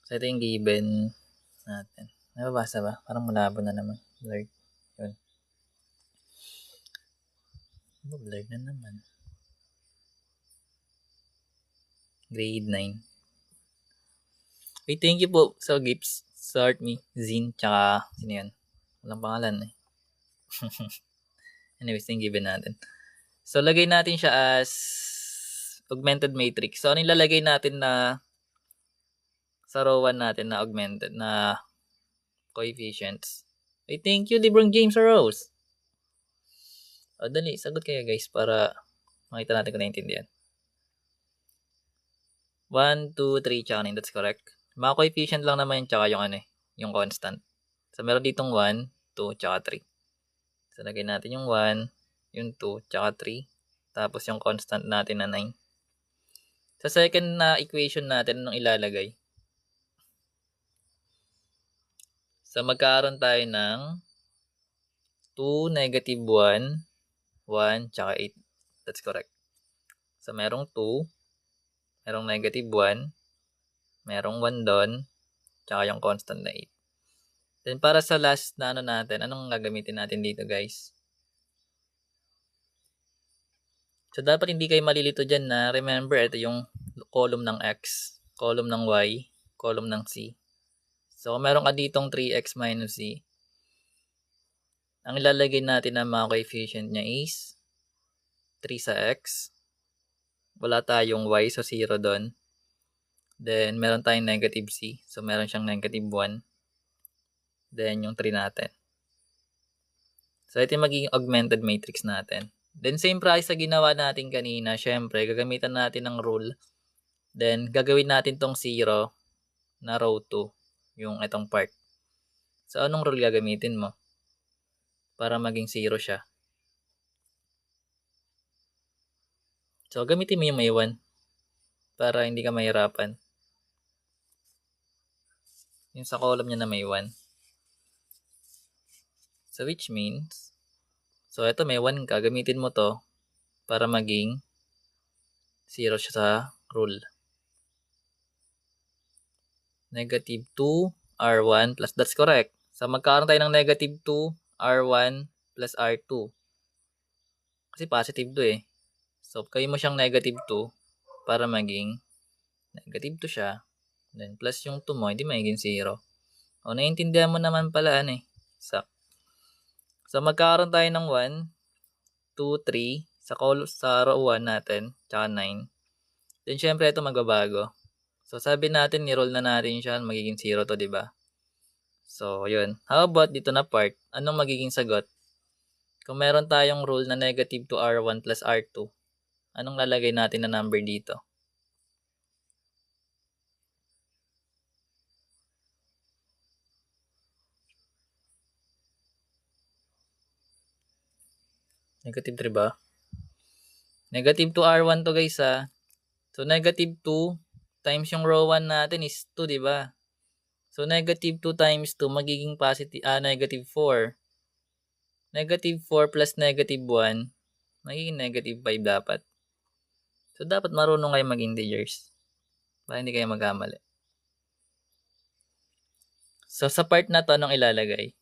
So, ito yung given natin. Nababasa ba? Parang malabo na naman. Blurred. Yun. Blurred na naman. Grade 9. Wait, thank you po sa gifts. Start me, Zin, tsaka sino yan? Walang pangalan eh. Anyways, yung given natin. So, lagay natin siya as augmented matrix. So, ano yung lalagay natin na sa row 1 natin na augmented na coefficients? Wait, thank you, Librang James Rose. O, dali, sagot kayo guys para makita natin kung naintindihan. 1, 2, 3, tsaka 9. That's correct. Mga coefficient lang naman yung tsaka yung ano eh, yung constant. So, meron ditong 1, 2, tsaka 3. So, lagay natin yung 1, yung 2, tsaka 3. Tapos yung constant natin na 9. Sa second na equation natin, anong ilalagay? So, magkakaroon tayo ng 2, negative 1, 1, tsaka 8. That's correct. So, merong 2, merong negative 1, merong 1 doon, tsaka yung constant na 8. Then, para sa last na ano natin, anong gagamitin natin dito, guys? So, dapat hindi kayo malilito dyan na, remember, ito yung column ng X, column ng Y, column ng C. So, meron ka ditong 3X minus C. Ang ilalagay natin na mga coefficient niya is 3 sa X. Wala tayong Y, so 0 doon. Then, meron tayong negative C. So, meron siyang negative 1. Then, yung 3 natin. So, ito yung magiging augmented matrix natin. Then, same price sa ginawa natin kanina. Syempre, gagamitan natin ng rule. Then, gagawin natin tong 0 na row 2. Yung itong part. So, anong rule gagamitin mo? Para maging 0 siya. So, gamitin mo yung may 1. Para hindi ka mahirapan. Yung sa column niya na may 1. So, which means, so, ito may 1 ka. Gamitin mo to para maging 0 siya sa rule. Negative 2 R1 plus, that's correct. So, magkaroon tayo ng negative 2 R1 plus R2. Kasi positive 2 eh. So, kayo mo siyang negative 2 para maging negative 2 siya. Then, plus yung 2 mo, hindi magiging 0. O, naiintindihan mo naman pala eh. So, magkakaroon tayo ng 1, 2, 3 sa row 1 natin, tsaka 9. Then, syempre, ito magbabago. So, sabi natin, ni-roll na natin siya, magiging 0 to, diba? So, yun. How about dito na part? Anong magiging sagot? Kung meron tayong rule na negative 2 R1 plus R2, anong lalagay natin na number dito? Negative 3 ba? Negative 2 R1 to guys ha. So, negative 2 times yung row 1 natin is 2, diba? So, negative 2 times 2 magiging negative 4. Negative 4 plus negative 1, magiging negative 5 dapat. So, dapat marunong kayo mag-integers. Para hindi kayo magkamali. So, sa part na to, anong ilalagay?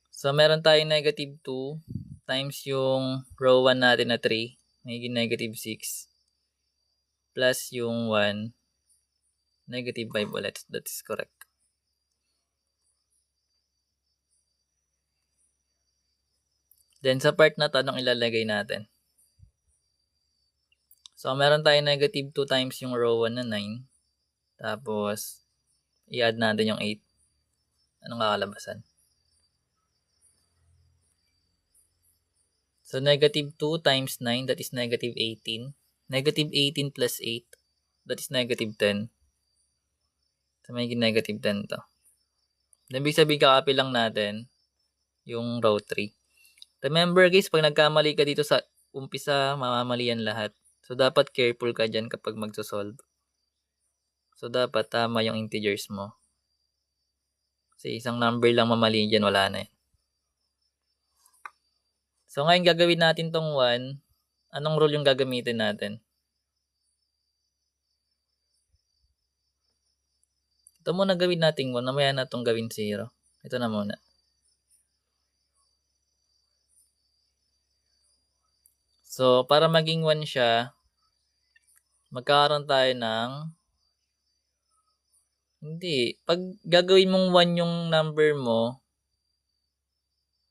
So, meron tayong negative 2 times yung row 1 natin na 3, magiging negative 6, plus yung 1, negative 5 ulit. That is correct. Then, sa part na to, anong ilalagay natin? So, meron tayong negative 2 times yung row 1 na 9. Tapos, i-add natin yung 8. Anong kakalabasan? So, negative 2 times 9, that is negative 18. Negative 18 plus 8, that is negative 10. So, may negative 10 to. Then, ibig sabihin, kakopy lang natin yung row 3. Remember guys, pag nagkamali ka dito sa umpisa, mamamali yan lahat. So, dapat careful ka dyan kapag magsosolve. So, dapat tama yung integers mo. Kasi isang number lang mamali dyan, wala na yan. So, ngayon gagawin natin tong 1, Anong rule yung gagamitin natin? Ito muna gawin natin 1, mamaya na itong gawin 0. Ito na muna. So, para maging 1 siya, magkakaroon tayo ng hindi. Pag gagawin mong 1 yung number mo,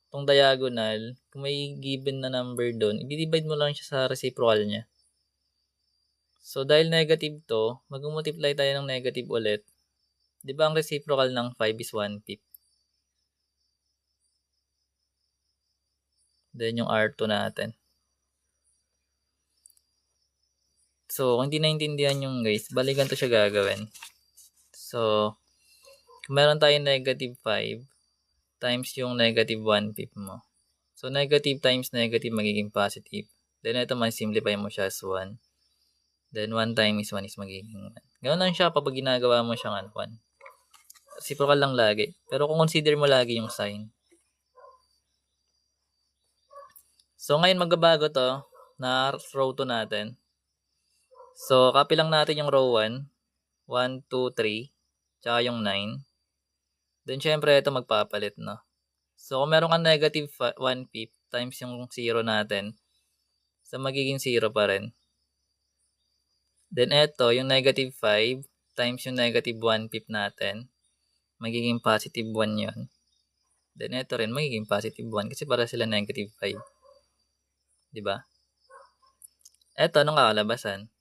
itong diagonal, kung may given na number doon, i-divide mo lang siya sa reciprocal niya. So, dahil negative to, mag-multiply tayo ng negative ulit. Di ba ang reciprocal ng 5 is 1/5? Then yung R2 natin. So, kung hindi naintindihan yung guys, balikan to siya gagawin. So, kung meron tayong negative 5 times yung negative 1/5 mo. So, negative times negative magiging positive. Then, ito simplify mo siya as 1. Then, 1 times 1 is magiging 1. Ganoon lang siya kapag ginagawa mo siyang 1. Reciprocal lang lagi. Pero kung consider mo lagi yung sign. So, ngayon magbabago to na row 2 natin. So, copy lang natin yung row 1. 1, 2, 3. Tsaka yung 9. Then, syempre, ito magpapalit, no? So, kung meron kang negative 1/5 times yung 0 natin, so magiging 0 pa rin. Then, ito, yung negative 5 times yung negative 1/5 natin, magiging positive 1 yun. Then, ito rin, magiging positive 1 kasi para sila negative 5. Diba? Ito, anong kakalabasan?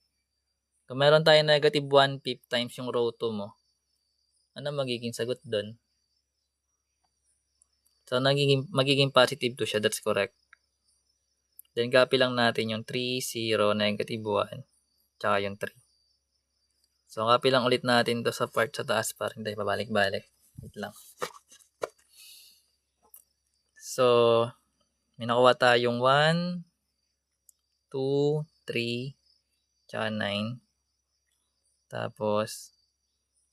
Kung meron tayo negative 1/5 times yung row 2 mo, ano magiging sagot doon? So, magiging positive 2 siya. That's correct. Then, copy lang natin yung 3, 0, negative 1, tsaka yung 3. So, copy lang ulit natin to sa part sa taas para hindi pabalik-balik. Wait lang. So, may nakuha tayong 1, 2, 3, tsaka 9. Tapos,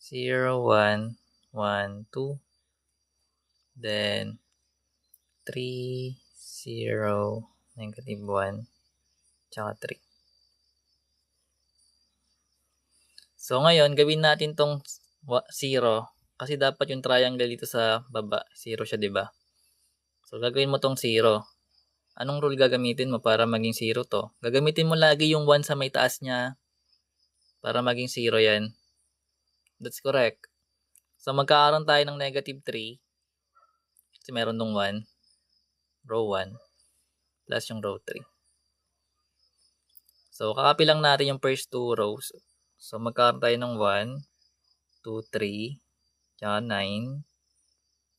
0, 1, 1, 2. Then, 3, 0, negative 1, tsaka 3. So, ngayon, gawin natin tong 0. Kasi dapat yung triangle dito sa baba, 0 siya, diba? So, gagawin mo tong 0. Anong rule gagamitin mo para maging 0 to? Gagamitin mo lagi yung 1 sa may taas niya para maging 0 yan. That's correct. So, magkakaroon tayo ng negative 3 kasi meron nung 1, row 1, plus yung row 3. So, kakopy lang natin yung first 2 rows. So, magkakaroon tayo ng 1, 2, 3, tsaka 9,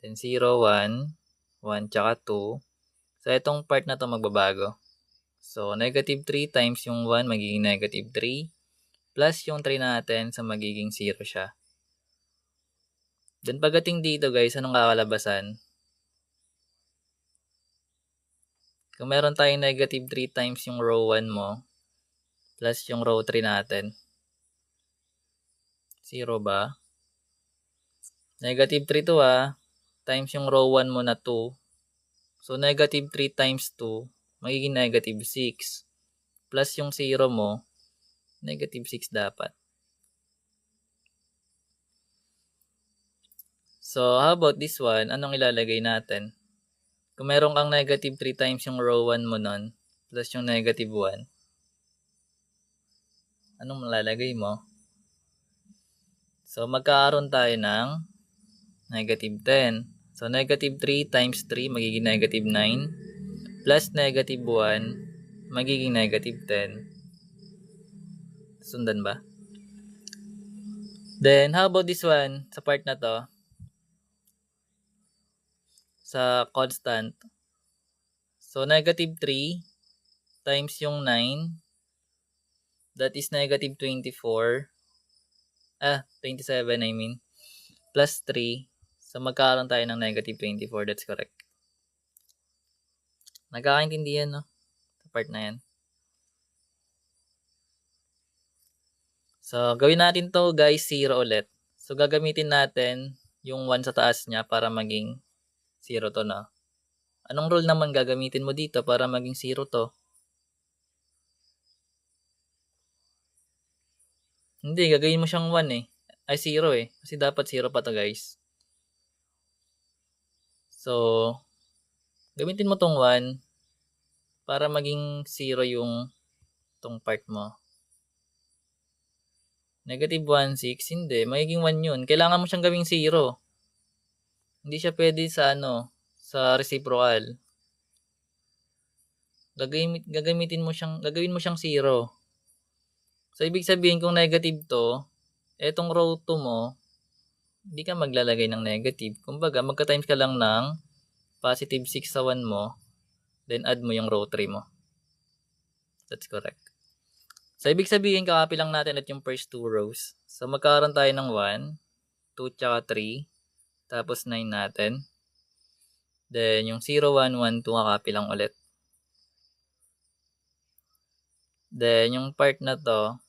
then 0, 1, 1, tsaka 2. So, itong part na to magbabago. So, negative 3 times yung 1 magiging negative 3 plus yung 3 natin sa magiging 0 siya. Then, pagdating dito guys, anong kakalabasan? Kung meron tayong negative 3 times yung row 1 mo plus yung row 3 natin, 0 ba? Negative 3 to times yung row 1 mo na 2. So, negative 3 times 2, magiging negative 6. Plus yung 0 mo, negative 6 dapat. So, how about this one? Anong ilalagay natin? Kung meron kang negative 3 times yung row 1 mo nun, plus yung negative 1, anong malalagay mo? So, magkakaroon tayo ng negative 10. So, negative 3 times 3, magiging negative 9. Plus negative 1, magiging negative 10. Sundan ba? Then, how about this one? Sa part na to, sa constant. So, negative 3 times yung 9, that is negative 24. 27 I mean. Plus 3. So, magkakaroon tayo ng negative 24. That's correct. Nagkakaintindihan, no? Sa part na yan. So, gawin natin to guys, 0 ulit. So, gagamitin natin yung 1 sa taas niya para maging 0 to, no? Anong rule naman gagamitin mo dito para maging 0 to? Hindi, gagawin mo siyang 1 eh. Ay, 0 eh. Kasi dapat 0 pa to guys. So, gamitin mo tong 1 para maging 0 yung tong part mo. Negative 1, 6, hindi. Magiging 1 yun. Kailangan mo siyang gawing 0. Hindi siya pwede sa sa reciprocal. Gagawin mo siyang 0. So, ibig sabihin kung negative to, etong row 2 mo, hindi ka maglalagay ng negative. Kumbaga, magka-times ka lang ng positive 6 sa 1 mo, then add mo yung row 3 mo. That's correct. So, ibig sabihin, kakopy lang natin at yung first 2 rows. So, magkakaroon tayo ng 1, 2, tsaka 3, tapos 9 natin. Then, yung 0, 1, 1, 2, kakopy lang ulit. Then, yung part na to,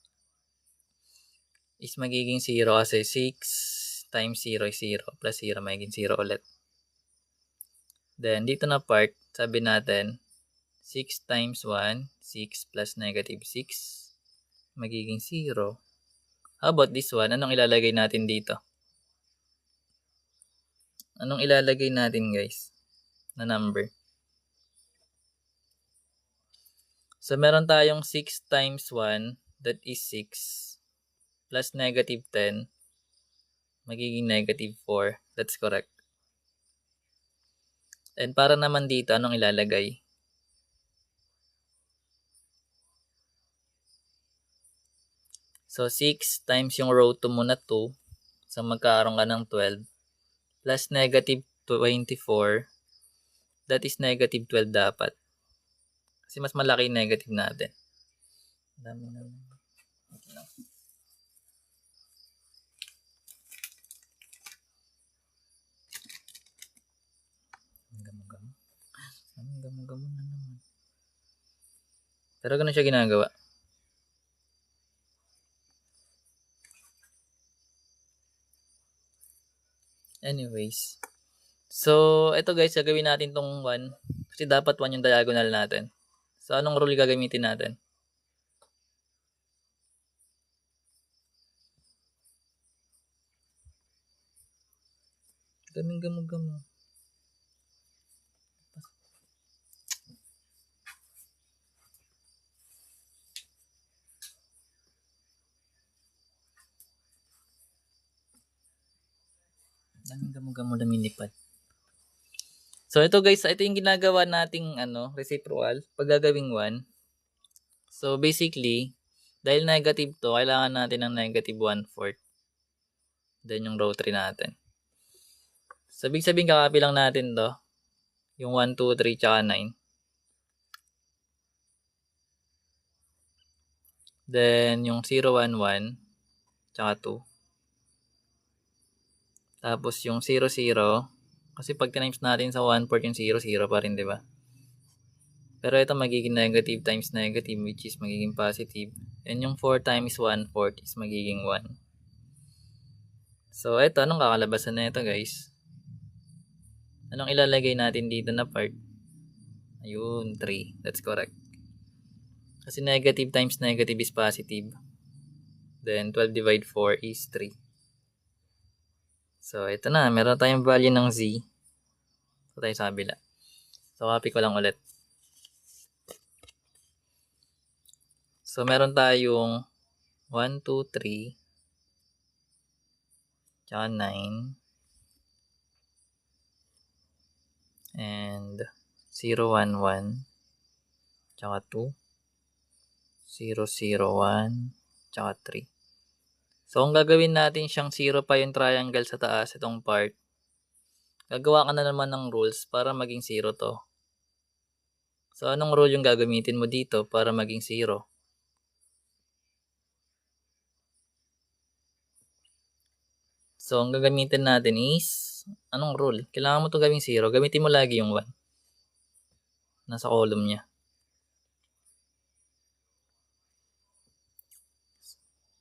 is magiging 0 kasi 6 times 0 is 0 plus 0 magiging 0 ulit. Then, dito na part, sabi natin, 6 times 1, 6 plus negative 6, magiging 0. How about this one? Anong ilalagay natin dito? Anong ilalagay natin guys na number? So, meron tayong 6 times 1, that is 6, plus negative 10, magiging negative 4. That's correct. And para naman dito, anong ilalagay? So, 6 times yung row 2 mo na 2. So, magkakaroon ka ng 12. Plus negative 24. That is negative 12 dapat. Kasi mas malaki yung negative natin. Dami na. Gamo-gamo na naman. Pero ganun siya ginagawa. Anyways. So, ito guys, gagawin natin tong 1. Kasi dapat 1 yung diagonal natin. So, anong rule gagamitin natin? Gamo-gamo. Daming gamo-gamo lumilipad. So, ito guys, ito yung ginagawa nating reciprocal pag gagawing 1. So, basically, dahil negative to, kailangan natin ng negative 1/4. Then, yung row 3 natin. So, ibig sabihin, kakopy lang natin to. Yung 1, 2, 3, tsaka 9. Then, yung 0, 1, 1, tsaka 2. Tapos, yung 0, 0. Kasi pag tinimes natin sa 1/4 yung 0, 0 pa rin, di ba? Pero ito magiging negative times negative, which is magiging positive. And yung 4 times 1/4 is magiging 1. So, ito, anong kakalabasan na ito, guys? Anong ilalagay natin dito na part? Ayun, 3. That's correct. Kasi negative times negative is positive. Then, 12 divide 4 is 3. So, ito na. Meron tayong value ng z. So, tayo sa kabila. So, copy ko lang ulit. So, meron tayong 1, 2, 3, tsaka 9, and 0, 1, 1, tsaka 2, 0, 0, 1, tsaka 3. So, kung gagawin natin siyang 0 pa yung triangle sa taas, itong part, gagawa ka na naman ng rules para maging 0 to. So, anong rule yung gagamitin mo dito para maging 0? So, ang gagamitin natin is, anong rule? Kailangan mo to gawing 0. Gamitin mo lagi yung 1. Nasa column niya.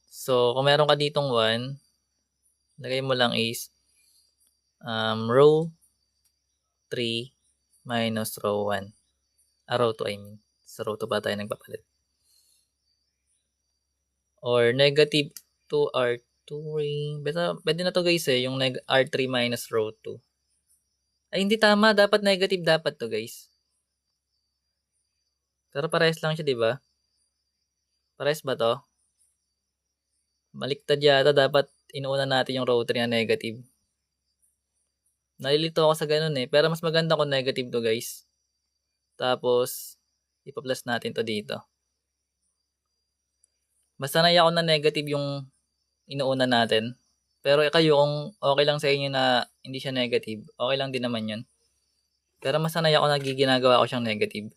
So, kung meron ka ditong 1, lagay mo lang is row 3 minus row 1. Row 2 I mean. Sa row 2 pa tayo nagpapalit. Or negative 2 R2 ring. Pwede na to guys yung R3 minus row 2. Ay, hindi tama. Dapat negative dapat to guys. Pero parehas lang siya, di ba? Parehas ba to? Baliktad yata. Dapat inuuna natin yung row 3 na negative. Nalilito ako sa ganun eh. Pero mas maganda kung negative to guys. Tapos, ipa-plus natin to dito. Basta naiya ako na negative yung inuuna natin. Pero kayo, kung okay lang sa inyo na hindi siya negative, okay lang din naman yun. Pero mas sanay ako na ginagawa ko siyang negative.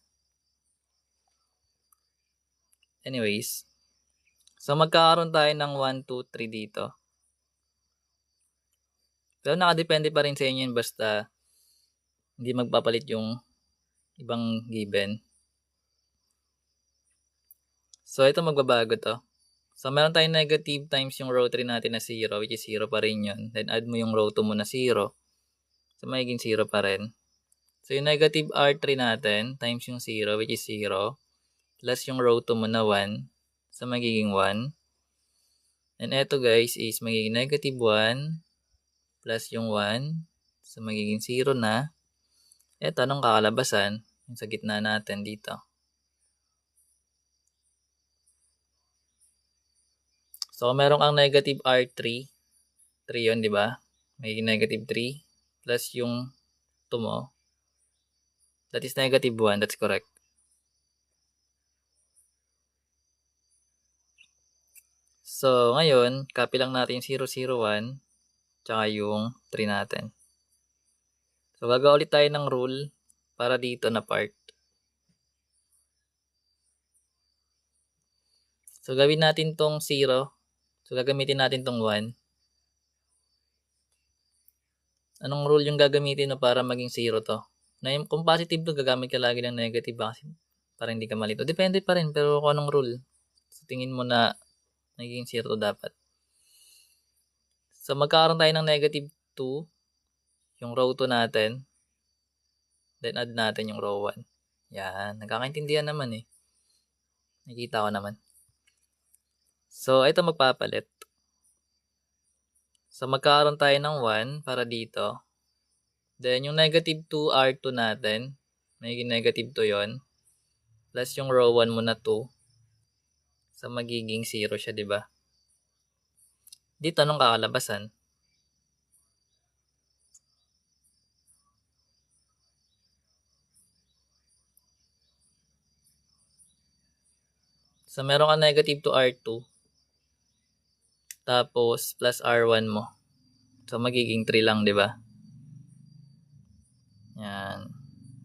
Anyways. So, magkakaroon tayo ng 1, 2, 3 dito. Pero nakadepende pa rin sa inyo yun basta hindi magpapalit yung ibang given. So, ito magbabago to. So, meron tayong negative times yung row 3 natin na 0, which is 0 pa rin yun. Then, add mo yung row 2 mo na 0. So, magiging 0 pa rin. So, yung negative R3 natin times yung 0, which is 0. Plus yung row 2 mo na 1. So, magiging 1. And eto guys is magiging negative 1 plus yung 1. So, magiging 0 na. Eto, anong kakalabasan? Yung sa gitna natin dito. So, meron kang negative R3. 3 yun, di ba? Magiging negative 3 plus yung 2 mo. That is negative 1. That's correct. So, ngayon, copy lang natin yung 0, 0, 1. Tsaka yung 3 natin. So, gagawa ulit tayo ng rule para dito na part. So, gawin natin tong 0. So, gagamitin natin tong 1. Anong rule yung gagamitin mo para maging 0 to? Kung positive to, gagamit ka lagi ng negative kasi para hindi ka malito. Depende pa rin, pero kung anong rule. So, tingin mo na naging 0 to dapat. So, magkakaroon tayo ng negative 2. Yung row 2 natin. Then, add natin yung row 1. Yan. Nagkakaintindihan naman eh. Nakikita ko naman. So, ito magpapalit. So, magkakaroon tayo ng 1 para dito. Then, yung negative 2 R2 natin. Magiging negative 2 yon. Plus yung row 1 mo na 2. So, magiging 0 siya, di ba? Dito, anong kakalabasan? So, meron ka negative 2 R2. Tapos, plus R1 mo. So, magiging 3 lang, di ba? Yan.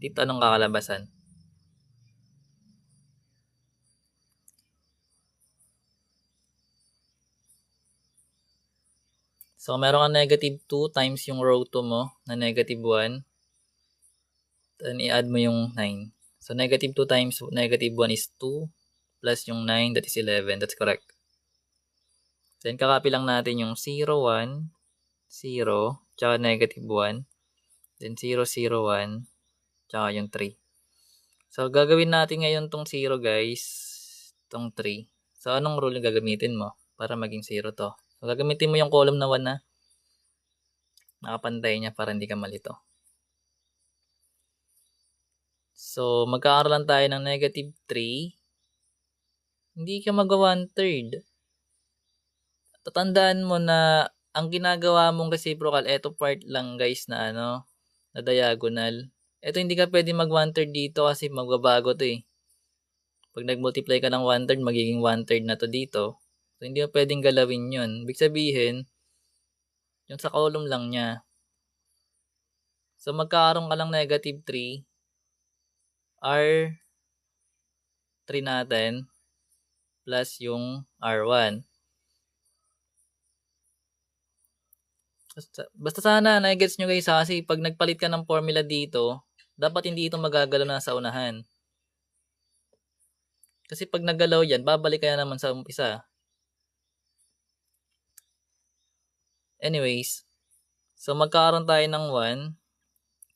Dito, anong kakalabasan? So, meron ka negative 2 times yung row 2 mo na negative 1. Then, i-add mo yung 9. So, negative 2 times negative 1 is 2. Plus yung 9, that is 11. That's correct. Then, kakopy lang natin yung 0, 1, 0, tsaka negative 1. Then, 0, 0, 1, tsaka yung 3. So, gagawin natin ngayon tong 0, guys. Tong 3. So, anong rule yung gagamitin mo para maging 0 to? So, gagamitin mo yung column na 1 na nakapantay niya para hindi ka malito. So, magkakaroon lang tayo ng negative 3. Hindi ka mag-1/3. Tatandaan mo na ang ginagawa mong reciprocal, eto part lang guys na na diagonal. Eto hindi ka pwede mag 1/3 dito kasi magbabago to eh. Pag nag-multiply ka ng 1/3, magiging 1/3 na to dito. So, hindi mo pwedeng galawin yun. Ibig sabihin, yung sa column lang niya. So, magkakaroon ka lang negative 3. R3 natin plus yung R1. Basta sana na-gets nyo guys kasi pag nagpalit ka ng formula dito, dapat hindi ito magagalaw na sa unahan. Kasi pag nagalaw yan, babalik ka naman sa umpisa. Anyways, so magkakaroon tayo ng 1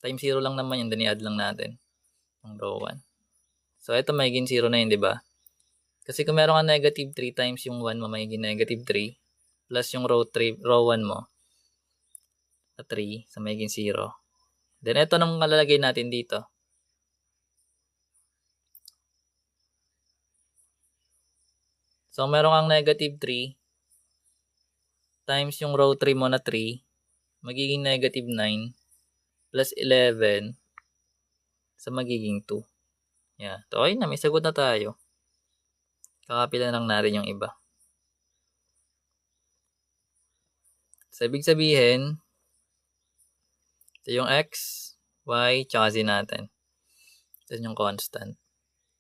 times 0 lang naman yun, then i-add lang natin ang row 1. So ito magiging 0 na yun, di ba? Kasi kung meron ka negative 3 times yung 1, magiging negative 3. plus yung row 1 mo na 3, so magiging 0. Then, ito nang malalagay natin dito. So, meron kang negative 3 times yung row 3 mo na 3, magiging negative 9 plus 11 sa magiging 2. Yan. So, ayun na, may sagot na tayo. Kakapila lang natin yung iba. So, ibig sabihin, ito yung x, y, tsaka z natin. Ito yung constant.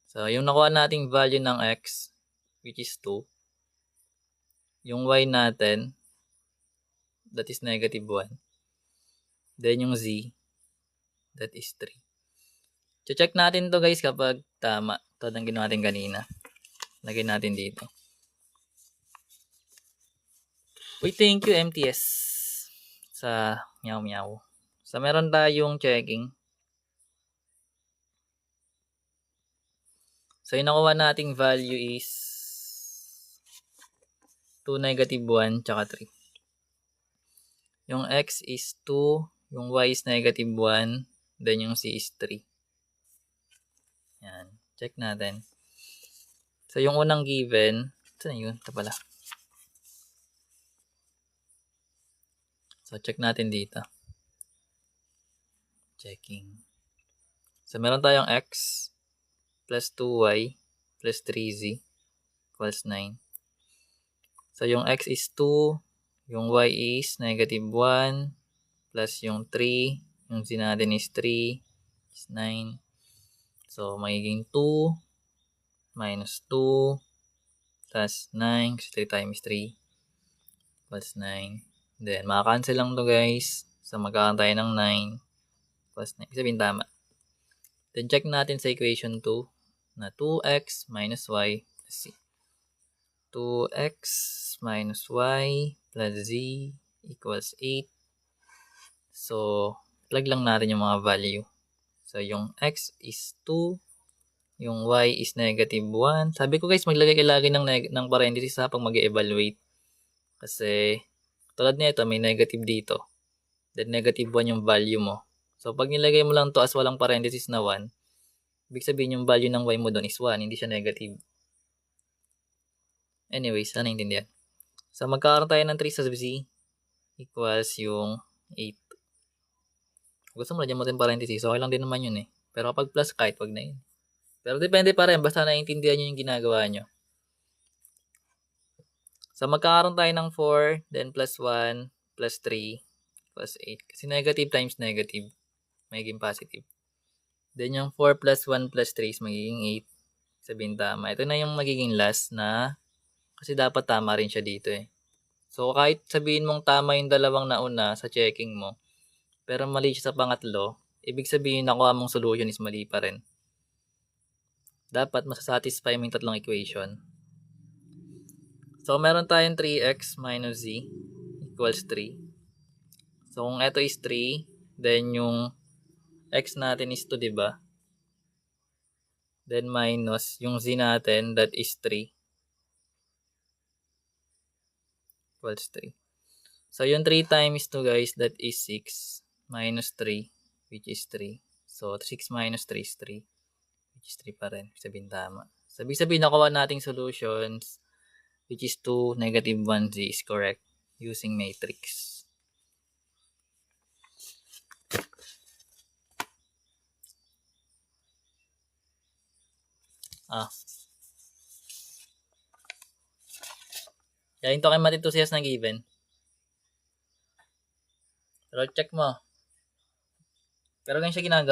So, yung nakuha nating value ng x, which is 2. Yung y natin, that is negative 1. Then yung z, that is 3. Check natin to guys kapag tama. Ito ang ginawa natin kanina. Lagay natin dito. Uy, thank you MTS sa meow meow. So, meron tayong checking. So, yung nakuha nating value is 2, negative 1, tsaka 3. Yung x is 2, yung y is negative 1, then yung c is 3. Yan. Check natin. So, yung unang given, saan yun? Ito pala. So, check natin dito. Checking. So, meron tayong x plus 2y plus 3z equals 9. So, yung x is 2, yung y is negative 1, plus yung 3, yung z natin is 3, is 9. So, magiging 2 minus 2 plus 9, kasi 3 times 3 equals 9. Then, makakancel lang to guys. So, magkakaroon tayo ng 9 plus 9. Ibig sabihin tama. Then, check natin sa equation 2 na 2x minus y plus z. 2x minus y plus z equals 8. So, plug lang natin yung mga value. So, yung x is 2, yung y is negative 1. Sabi ko guys, maglagay kayo lagi ng parenthesis pag mag-evaluate. Kasi, tulad nito, may negative dito. Then, negative 1 yung value mo. So, pag nilagay mo lang to as walang parenthesis na 1, ibig sabihin yung value ng y mo doon is 1, hindi siya negative. Anyways, sana naintindihan. So, magkakaroon tayo ng 3 sa z equals yung 8. Gusto mo, lagyan mo din parenthesis. Okay lang din naman yun eh. Pero kapag plus, kahit wag na yun. Pero depende pa rin. Basta naiintindihan nyo yung ginagawa nyo. So, magkakaroon tayo ng 4, then plus 1, plus 3, plus 8. Kasi negative times negative, magiging positive. Then yung 4 plus 1 plus 3 is magiging 8. Sabihin tama. Ito na yung magiging last na, kasi dapat tama rin siya dito eh. So, kahit sabihin mong tama yung dalawang nauna sa checking mo, pero mali siya sa pangatlo, ibig sabihin nakuha mong solution is mali pa rin. Dapat masasatisfy mo yung tatlong equation. So, meron tayong 3x minus z equals 3. So, kung ito is 3, then yung x natin is 2, diba? Then minus yung z natin, that is 3. Equals 3. So, yung 3 times 2 guys, that is 6. Minus 3, which is 3. So, 6 minus 3 is 3. Which is 3 pa rin. Sabihin tama. Sabihin nakuha nating solutions, which is 2, negative 1z is correct using matrix. Yain to kay matitusias na given. Pero check mo. Pero ganyan siya ginagawa.